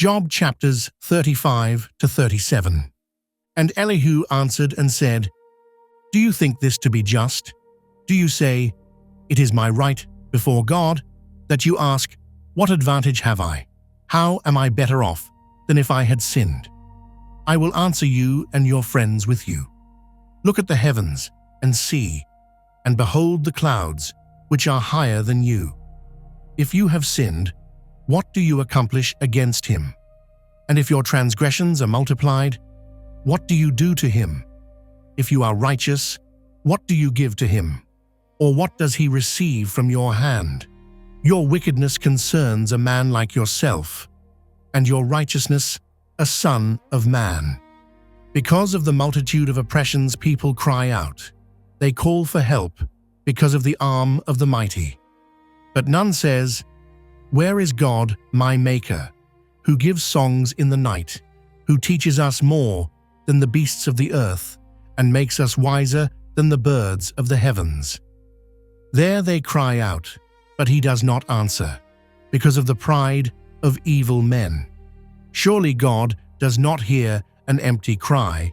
Job chapters 35 to 37. And Elihu answered and said, Do you think this to be just? Do you say, It is my right before God, that you ask, What advantage have I? How am I better off than if I had sinned? I will answer you and your friends with you. Look at the heavens and see, and behold the clouds, which are higher than you. If you have sinned, what do you accomplish against him? And if your transgressions are multiplied, what do you do to him? If you are righteous, what do you give to him? Or what does he receive from your hand? Your wickedness concerns a man like yourself, and your righteousness a son of man. Because of the multitude of oppressions people cry out. They call for help because of the arm of the mighty. But none says, Where is God, my Maker, who gives songs in the night, who teaches us more than the beasts of the earth, and makes us wiser than the birds of the heavens? There they cry out, but he does not answer, because of the pride of evil men. Surely God does not hear an empty cry,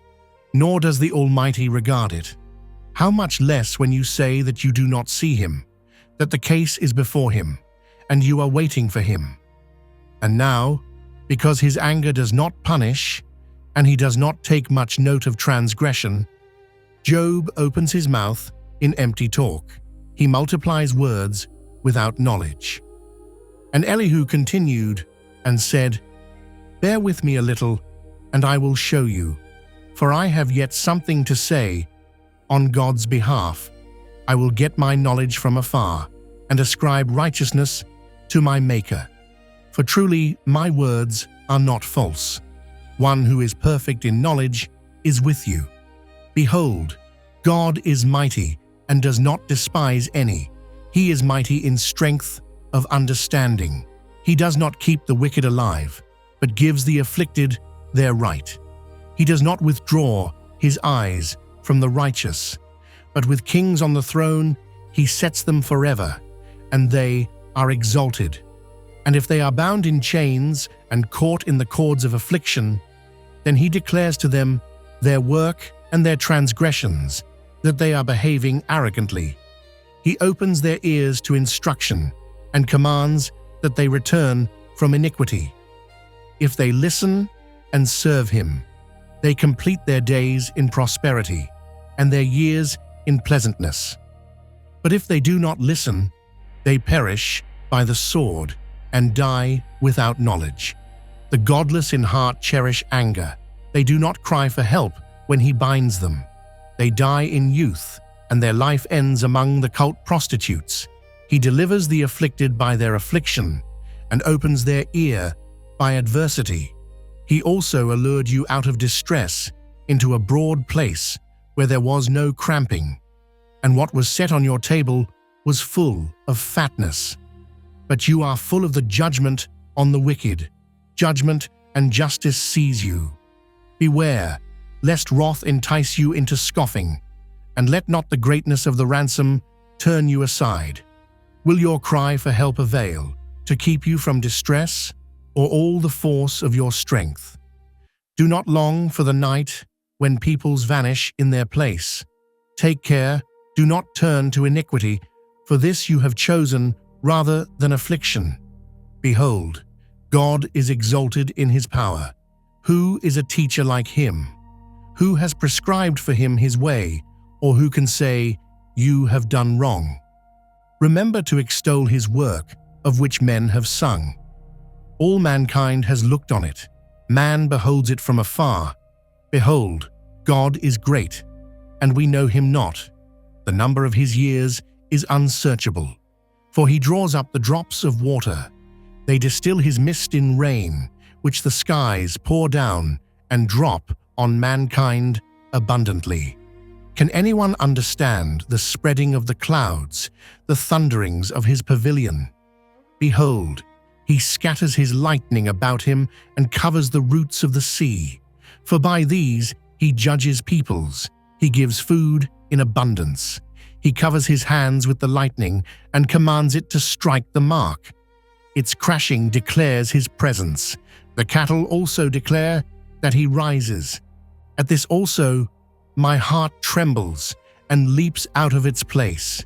nor does the Almighty regard it. How much less when you say that you do not see him, that the case is before him, and you are waiting for him. And now, because his anger does not punish, and he does not take much note of transgression, Job opens his mouth in empty talk. He multiplies words without knowledge. And Elihu continued and said, Bear with me a little, and I will show you, for I have yet something to say. On God's behalf, I will get my knowledge from afar, and ascribe righteousness to my Maker. For truly my words are not false. One who is perfect in knowledge is with you. Behold, God is mighty and does not despise any. He is mighty in strength of understanding. He does not keep the wicked alive, but gives the afflicted their right. He does not withdraw his eyes from the righteous, but with kings on the throne he sets them forever, and they are exalted. And if they are bound in chains and caught in the cords of affliction, then he declares to them their work and their transgressions, that they are behaving arrogantly. He opens their ears to instruction and commands that they return from iniquity. If they listen and serve him, they complete their days in prosperity and their years in pleasantness. But if they do not listen, they perish by the sword and die without knowledge. The godless in heart cherish anger. They do not cry for help when he binds them. They die in youth, and their life ends among the cult prostitutes. He delivers the afflicted by their affliction and opens their ear by adversity. He also allured you out of distress into a broad place where there was no cramping, and what was set on your table was full of fatness. But you are full of the judgment on the wicked. Judgment and justice seize you. Beware, lest wrath entice you into scoffing, and let not the greatness of the ransom turn you aside. Will your cry for help avail to keep you from distress, or all the force of your strength? Do not long for the night when peoples vanish in their place. Take care, do not turn to iniquity, for this you have chosen rather than affliction. Behold, God is exalted in his power. Who is a teacher like him? Who has prescribed for him his way, or who can say, You have done wrong? Remember to extol his work, of which men have sung. All mankind has looked on it. Man beholds it from afar. Behold, God is great, and we know him not. The number of his years is unsearchable. For he draws up the drops of water. They distill his mist in rain, which the skies pour down and drop on mankind abundantly. Can anyone understand the spreading of the clouds, the thunderings of his pavilion? Behold, he scatters his lightning about him and covers the roots of the sea. For by these he judges peoples. He gives food in abundance. He covers his hands with the lightning and commands it to strike the mark. Its crashing declares his presence. The cattle also declare that he rises. At this also my heart trembles and leaps out of its place.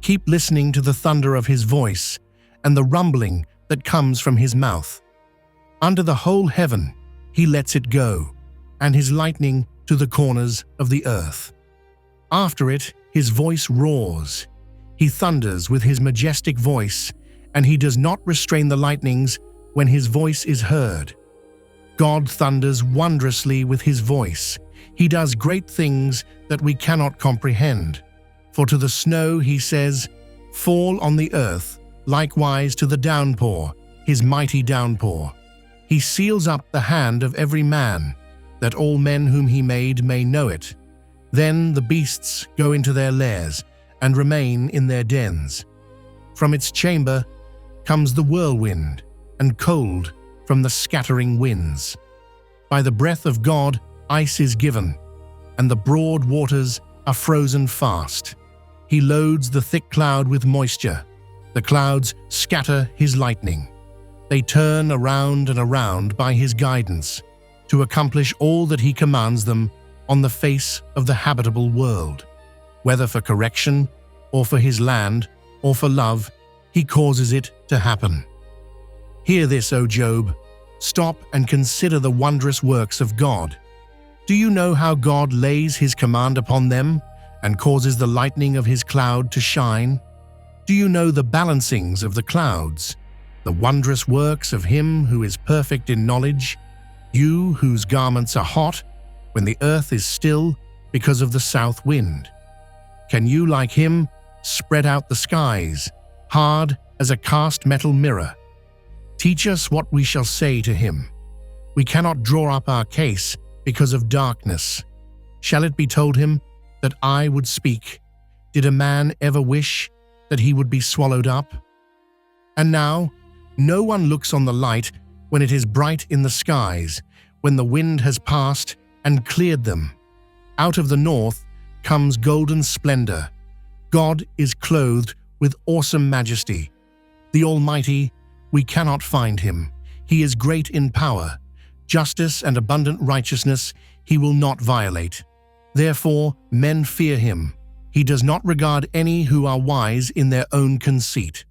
Keep listening to the thunder of his voice and the rumbling that comes from his mouth. Under the whole heaven he lets it go, and his lightning to the corners of the earth. After it his voice roars. He thunders with his majestic voice, and he does not restrain the lightnings when his voice is heard. God thunders wondrously with his voice. He does great things that we cannot comprehend. For to the snow he says, "Fall on the earth," likewise to the downpour, his mighty downpour. He seals up the hand of every man, that all men whom he made may know it. Then the beasts go into their lairs and remain in their dens. From its chamber comes the whirlwind, and cold from the scattering winds. By the breath of God ice is given, and the broad waters are frozen fast. He loads the thick cloud with moisture. The clouds scatter his lightning. They turn around and around by his guidance, to accomplish all that he commands them on the face of the habitable world. Whether for correction, or for his land, or for love, he causes it to happen. Hear this, O Job. Stop and consider the wondrous works of God. Do you know how God lays his command upon them and causes the lightning of his cloud to shine? Do you know the balancings of the clouds, the wondrous works of him who is perfect in knowledge, you whose garments are hot when the earth is still because of the south wind? Can you, like him, spread out the skies, hard as a cast metal mirror? Teach us what we shall say to him. We cannot draw up our case because of darkness. Shall it be told him that I would speak? Did a man ever wish that he would be swallowed up? And now, no one looks on the light when it is bright in the skies, when the wind has passed and cleared them. Out of the north comes golden splendor. God is clothed with awesome majesty. The Almighty, we cannot find him. He is great in power. Justice and abundant righteousness he will not violate. Therefore, men fear him. He does not regard any who are wise in their own conceit.